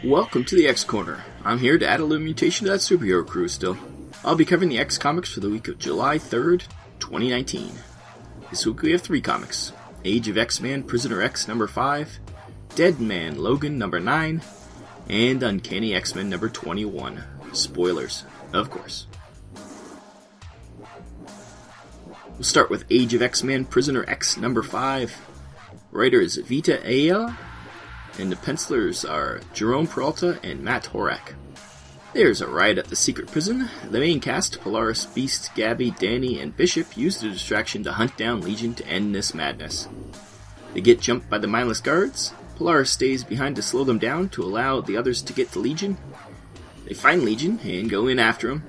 Welcome to the X Corner. I'm here to add a little mutation to that SuperHeroCrew still. I'll be covering the X comics for the week of July 3rd, 2019. This week we have 3 comics. Age of XMen Prisoner X number 5, Dead Man Logan number 9, and Uncanny XMen number 21. Spoilers, of course. We'll start with Age of XMen Prisoner X number 5. Writer is Vita Ayala, and the pencilers are Jerome Peralta and Matt Horak. There's a riot at the secret prison. The main cast, Polaris, Beast, Gabby, Danny, and Bishop, use the distraction to hunt down Legion to end this madness. They get jumped by the mindless guards. Polaris stays behind to slow them down to allow the others to get to Legion. They find Legion and go in after him.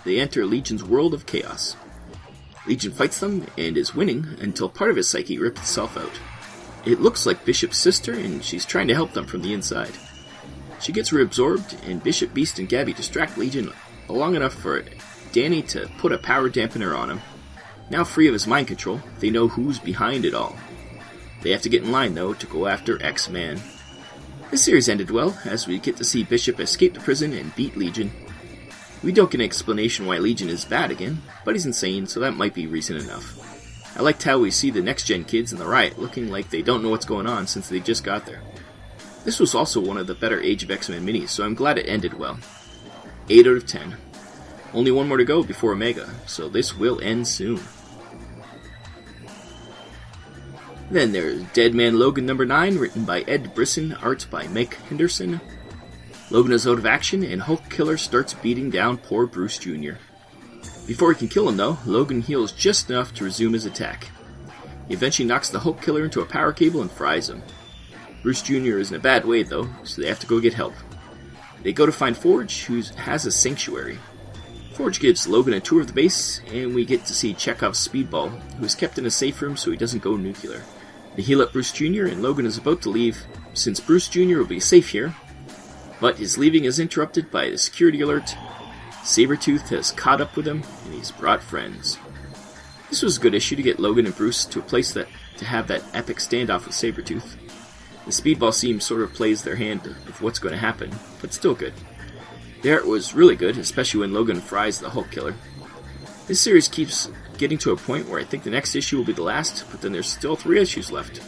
They enter Legion's world of chaos. Legion fights them and is winning until part of his psyche rips itself out. It looks like Bishop's sister, and she's trying to help them from the inside. She gets reabsorbed, and Bishop, Beast, and Gabby distract Legion long enough for Danny to put a power dampener on him. Now free of his mind control, they know who's behind it all. They have to get in line, though, to go after X-Man. This series ended well, as we get to see Bishop escape the prison and beat Legion. We don't get an explanation why Legion is bad again, but he's insane, so that might be reason enough. I liked how we see the next-gen kids in the riot looking like they don't know what's going on since they just got there. This was also one of the better Age of X-Men minis, so I'm glad it ended well. 8 out of 10. Only one more to go before Omega, so this will end soon. Then there's Dead Man Logan number 9, written by Ed Brisson, art by Mike Henderson. Logan is out of action, and Hulk Killer starts beating down poor Bruce Jr. Before he can kill him, though, Logan heals just enough to resume his attack. He eventually knocks the Hulk Killer into a power cable and fries him. Bruce Jr. is in a bad way, though, so they have to go get help. They go to find Forge, who has a sanctuary. Forge gives Logan a tour of the base, and we get to see Chekhov's Speedball, who is kept in a safe room so he doesn't go nuclear. They heal up Bruce Jr., and Logan is about to leave, since Bruce Jr. will be safe here, but his leaving is interrupted by a security alert. Sabretooth has caught up with him, and he's brought friends. This was a good issue to get Logan and Bruce to a place to have that epic standoff with Sabretooth. The Speedball scene sort of plays their hand of what's going to happen, but still good. The art was really good, especially when Logan fries the Hulk Killer. This series keeps getting to a point where I think the next issue will be the last, but then there's still 3 issues left.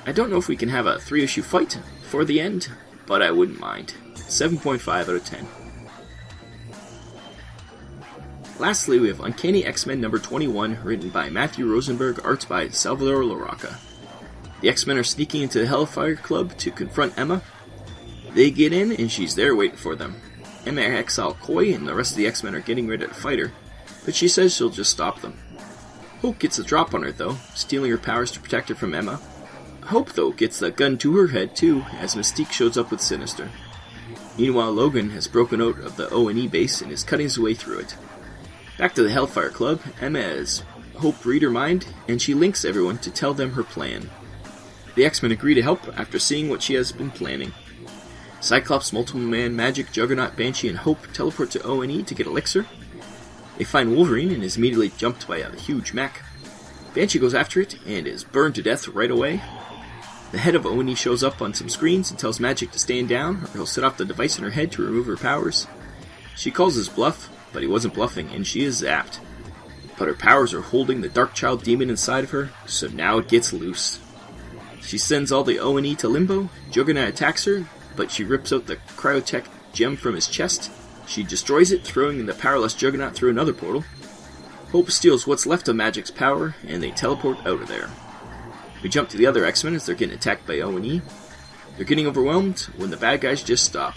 I don't know if we can have a 3-issue fight for the end, but I wouldn't mind. 7.5 out of 10. Lastly, we have Uncanny XMen number 21, written by Matthew Rosenberg, art by Salvador Larroca. The X-Men are sneaking into the Hellfire Club to confront Emma. They get in, and she's there waiting for them. Emma acts all coy, and the rest of the X-Men are getting ready to fight her, but she says she'll just stop them. Hope gets a drop on her, though, stealing her powers to protect her from Emma. Hope, though, gets the gun to her head, too, as Mystique shows up with Sinister. Meanwhile, Logan has broken out of the O&E base and is cutting his way through it. Back to the Hellfire Club, Emma has Hope read her mind, and she links everyone to tell them her plan. The X-Men agree to help after seeing what she has been planning. Cyclops, Multiple Man, Magic, Juggernaut, Banshee, and Hope teleport to O&E to get Elixir. They find Wolverine and is immediately jumped by a huge mech. Banshee goes after it and is burned to death right away. The head of O&E shows up on some screens and tells Magic to stand down, or he'll set off the device in her head to remove her powers. She calls his bluff, but he wasn't bluffing, and she is zapped. But her powers are holding the Dark Child demon inside of her, so now it gets loose. She sends all the O&E to Limbo. Juggernaut attacks her, but she rips out the Cryotech gem from his chest. She destroys it, throwing the powerless Juggernaut through another portal. Hope steals what's left of Magic's power, and they teleport out of there. We jump to the other X-Men as they're getting attacked by O&E. They're getting overwhelmed when the bad guys just stop.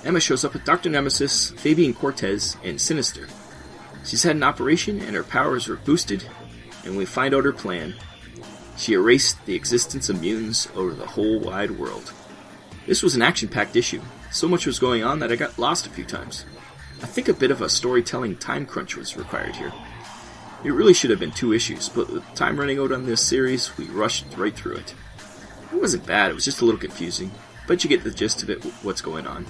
Emma shows up with Dr. Nemesis, Fabian Cortez, and Sinister. She's had an operation and her powers were boosted, and we find out her plan. She erased the existence of mutants over the whole wide world. This was an action-packed issue. So much was going on that I got lost a few times. I think a bit of a storytelling time crunch was required here. It really should have been 2 issues, but with time running out on this series, we rushed right through it. It wasn't bad, it was just a little confusing, but you get the gist of it, what's going on.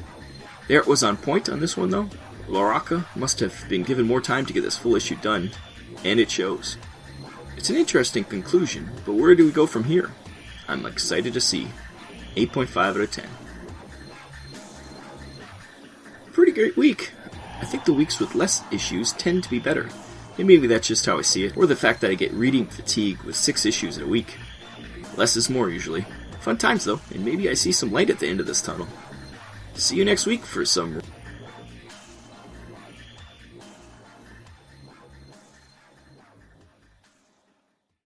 The art was on point on this one, though. Larroca must have been given more time to get this full issue done, and it shows. It's an interesting conclusion, but where do we go from here? I'm excited to see. 8.5 out of 10. great week. I think the weeks with less issues tend to be better. And maybe that's just how I see it, or the fact that I get reading fatigue with 6 issues in a week. Less is more usually. Fun times though, and maybe I see some light at the end of this tunnel. See you next week for some